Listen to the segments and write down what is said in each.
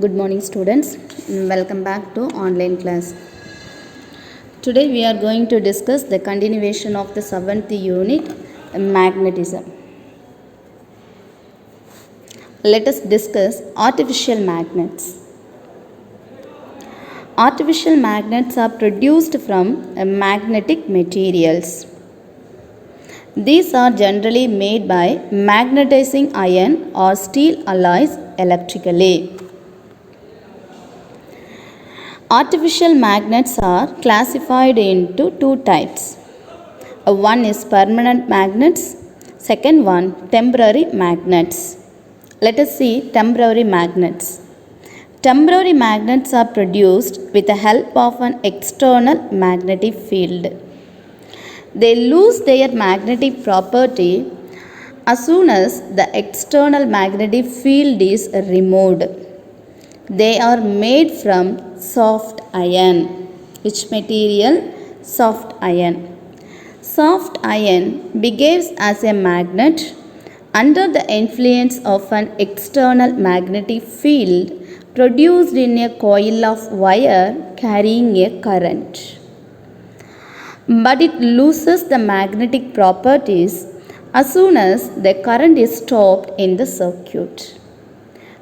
Good morning, students. Welcome back to online class. Today we are going to discuss the continuation of the 7th unit, magnetism. Let us discuss artificial magnets. Artificial magnets are produced from magnetic materials. These are generally made by magnetizing iron or steel alloys electrically. Artificial magnets are classified into two types. One is permanent magnets, second one temporary magnets. Let us see temporary magnets. Temporary magnets are produced with the help of an external magnetic field. They lose their magnetic property as soon as the external magnetic field is removed. They are made from soft iron. Which material? Soft iron. Soft iron behaves as a magnet under the influence of an external magnetic field produced in a coil of wire carrying a current. But it loses the magnetic properties as soon as the current is stopped in the circuit.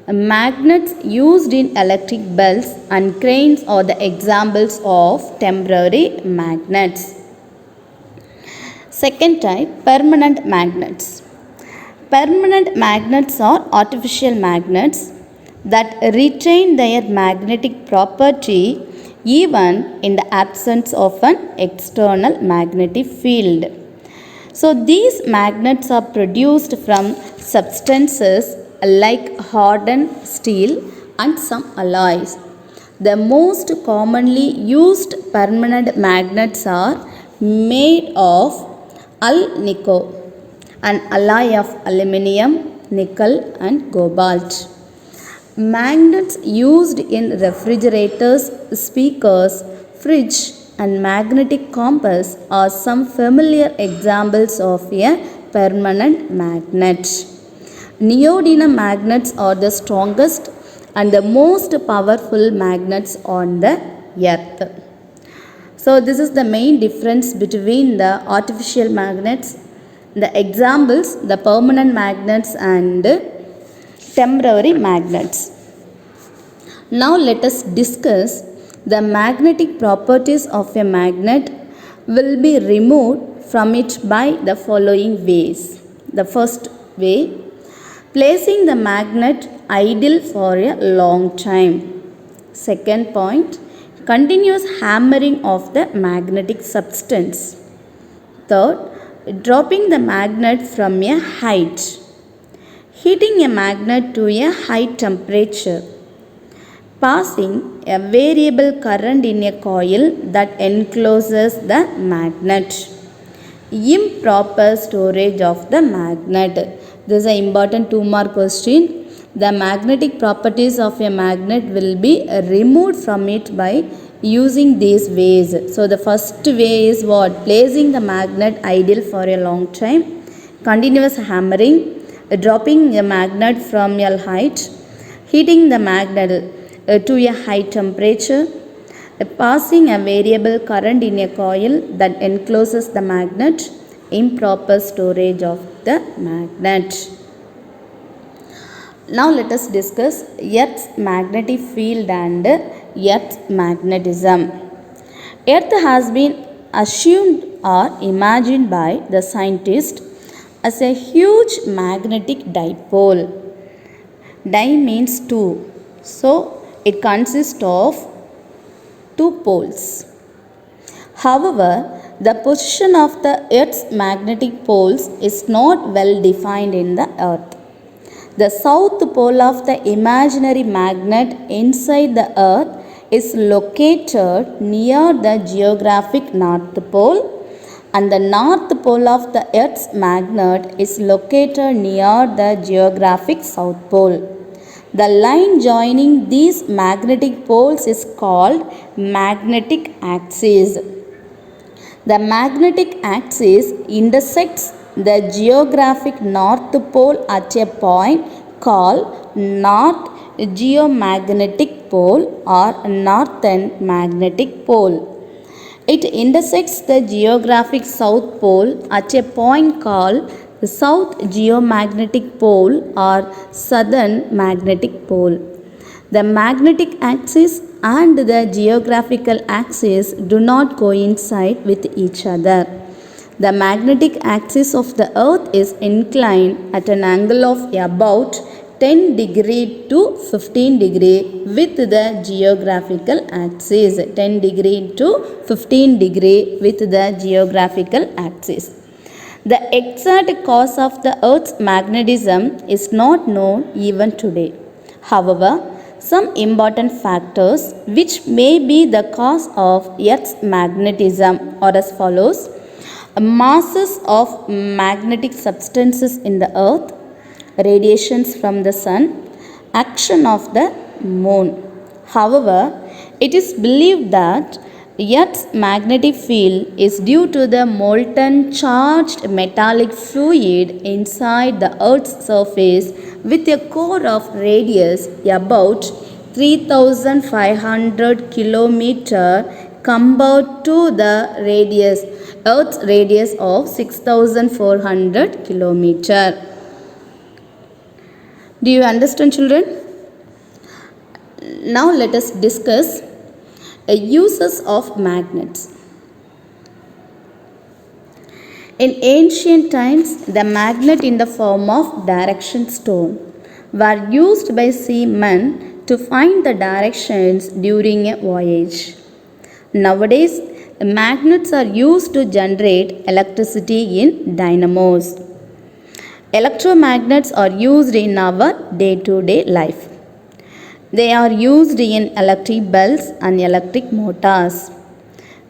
Magnets used in electric bells and cranes are the examples of temporary magnets. Second type, permanent magnets. Permanent magnets are artificial magnets that retain their magnetic property even in the absence of an external magnetic field. So these magnets are produced from substances like hardened steel and some alloys. The most commonly used permanent magnets are made of alnico, an alloy of aluminium, nickel and cobalt. Magnets used in refrigerators, speakers, fridge and magnetic compass are some familiar examples of a permanent magnet. Neodymium magnets are the strongest and the most powerful magnets on the earth. So this is the main difference between the artificial magnets, the examples, the permanent magnets and temporary magnets. Now let us discuss the magnetic properties of a magnet will be removed from it by the following ways. The first way, placing the magnet idle for a long time. Second point, continuous hammering of the magnetic substance. Third, dropping the magnet from a height. Heating a magnet to a high temperature. Passing a variable current in a coil that encloses the magnet. Improper storage of the magnet. This is an important 2-mark question. The magnetic properties of a magnet will be removed from it by using these ways. So the first way is what? Placing the magnet idle for a long time. Continuous hammering. Dropping a magnet from a height. Heating the magnet to a high temperature. Passing a variable current in a coil that encloses the magnet. Improper storage of the magnet. Now let us discuss Earth's magnetic field and Earth's magnetism. Earth has been assumed or imagined by the scientists as a huge magnetic dipole. Di means two, so it consists of two poles. However, the position of the Earth's magnetic poles is not well defined in the Earth. The south pole of the imaginary magnet inside the Earth is located near the geographic North Pole, and the North Pole of the Earth's magnet is located near the geographic South Pole. The line joining these magnetic poles is called magnetic axis. The magnetic axis intersects the geographic North Pole at a point called North geomagnetic pole or northern magnetic pole. It intersects the geographic south pole at a point called the south geomagnetic pole or southern magnetic pole. The magnetic axis and the geographical axis do not coincide with each other. The magnetic axis of the earth is inclined at an angle of about 10 degree to 15 degree with the geographical axis. 10 degree to 15 degree with the geographical axis. The exact cause of the earth's magnetism is not known even today. However, some important factors which may be the cause of earth's magnetism are as follows: masses of magnetic substances in the earth, radiations from the sun, action of the moon. However, it is believed that Earth's magnetic field is due to the molten charged metallic fluid inside the Earth's surface with a core of radius about 3500 kilometer compared to the Earth's radius of 6400 kilometer. Do you understand, children? Now let us discuss uses of magnets. In ancient times, the magnet in the form of direction stone were used by seamen to find the directions during a voyage. Nowadays, magnets are used to generate electricity in dynamos. Electromagnets are used in our day-to-day life. They are used in electric bells and electric motors.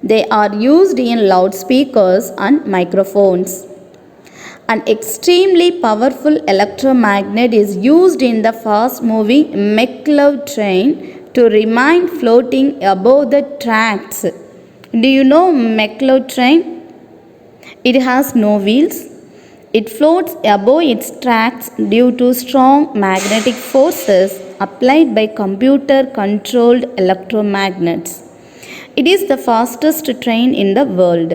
They are used in loudspeakers and microphones. An extremely powerful electromagnet is used in the fast-moving maglev train to remain floating above the tracks. Do you know maglev train? It has no wheels. It floats above its tracks due to strong magnetic forces applied by computer-controlled electromagnets. It is the fastest train in the world.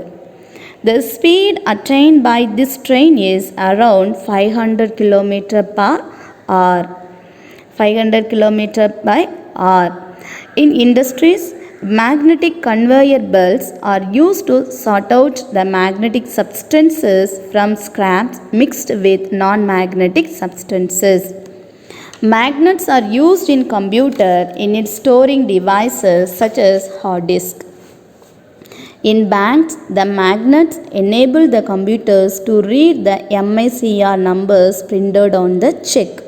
The speed attained by this train is around 500 km per hour. 500 km by hour. In industries, magnetic conveyor belts are used to sort out the magnetic substances from scraps mixed with non-magnetic substances. Magnets are used in computer in its storing devices such as hard disk. In banks, the magnets enable the computers to read the MICR numbers printed on the check.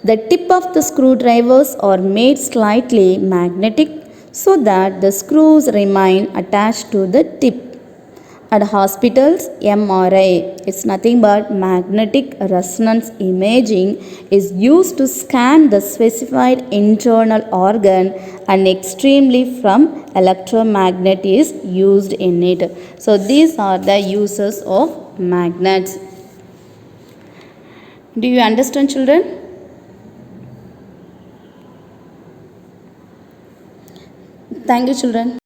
The tip of the screwdrivers are made slightly magnetic so that the screws remain attached to the tip. At hospitals, MRI, it's nothing but magnetic resonance imaging, is used to scan the specified internal organ, and extremely from electromagnet is used in it. So these are the uses of magnets. Do you understand, children? Thank you, children.